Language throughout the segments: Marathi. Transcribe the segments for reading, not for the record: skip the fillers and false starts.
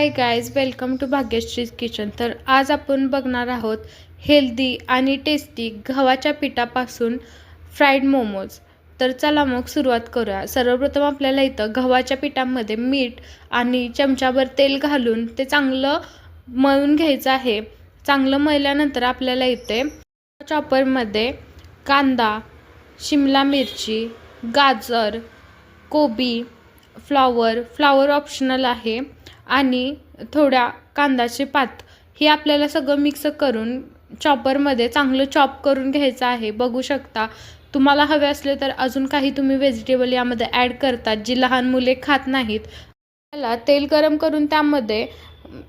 High guys, welcome to Bhagyashree's kitchen. तर आज आपण बघणार आहोत हेल्दी आणि टेस्टी गव्हाच्या पिठापासून फ्राईड मोमोज. तर चला मग सुरुवात करूया. सर्वप्रथम आपल्याला इथं गव्हाच्या पिठामध्ये मीठ आणि चमचाभर तेल घालून ते चांगलं मळून घ्यायचं आहे. चांगलं मळल्यानंतर आपल्याला इथे चॉपरमध्ये कांदा, शिमला मिरची, गाजर, कोबी, फ्लॉवर ऑप्शनल आहे आणि थोड्या कांद्याचे पात हे आपल्याला सगळं मिक्स करून चॉपरमध्ये चांगलं चॉप करून घ्यायचं आहे. बघू शकता. तुम्हाला हवे असले तर अजून काही तुम्ही व्हेजिटेबल यामध्ये ॲड करतात जी लहान मुले खात नाहीत. त्याला तेल गरम करून त्यामध्ये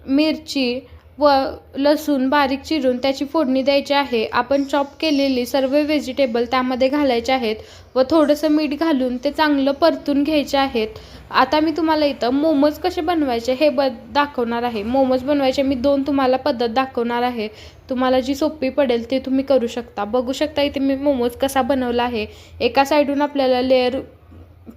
मिरची व लसूण बारीक चिरून त्याची फोडणी द्यायची आहे. आपण चॉप केलेली सर्व व्हेजिटेबल त्यामध्ये घालायचे आहेत व थोडंसं मीठ घालून ते चांगलं परतून घ्यायचे आहेत. आता मी तुम्हाला इथं मोमोज कसे बनवायचे हे दाखवणार आहे. मोमोज बनवायचे मी 2 तुम्हाला पद्धत दाखवणार आहे. तुम्हाला जी सोपी पडेल ते तुम्ही करू शकता. बघू शकता इथे मी मोमोज कसा बनवला आहे. एका साईडून आपल्याला लेअर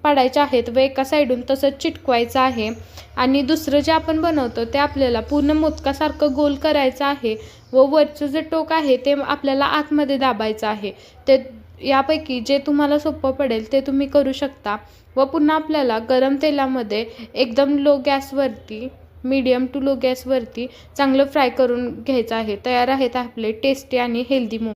पाडायचे आहेत व एका साईडून तसंच चिटकवायचं आहे आणि दुसरं जे आपण बनवतो ते आपल्याला पूर्ण मोदकासारखं गोल करायचं आहे व वरचं जे टोक आहे ते आपल्याला आतमध्ये दाबायचं आहे. ते यापैकी जे तुम्हाला सोपं पडेल ते तुम्ही करू शकता. व पुन्हा आपल्याला गरम तेलामध्ये एकदम लो गॅसवरती, मीडियम टू लो गॅसवरती चांगलं फ्राय करून घ्यायचं आहे. तयार आहेत आपले टेस्टी आणि हेल्दी मोमोज.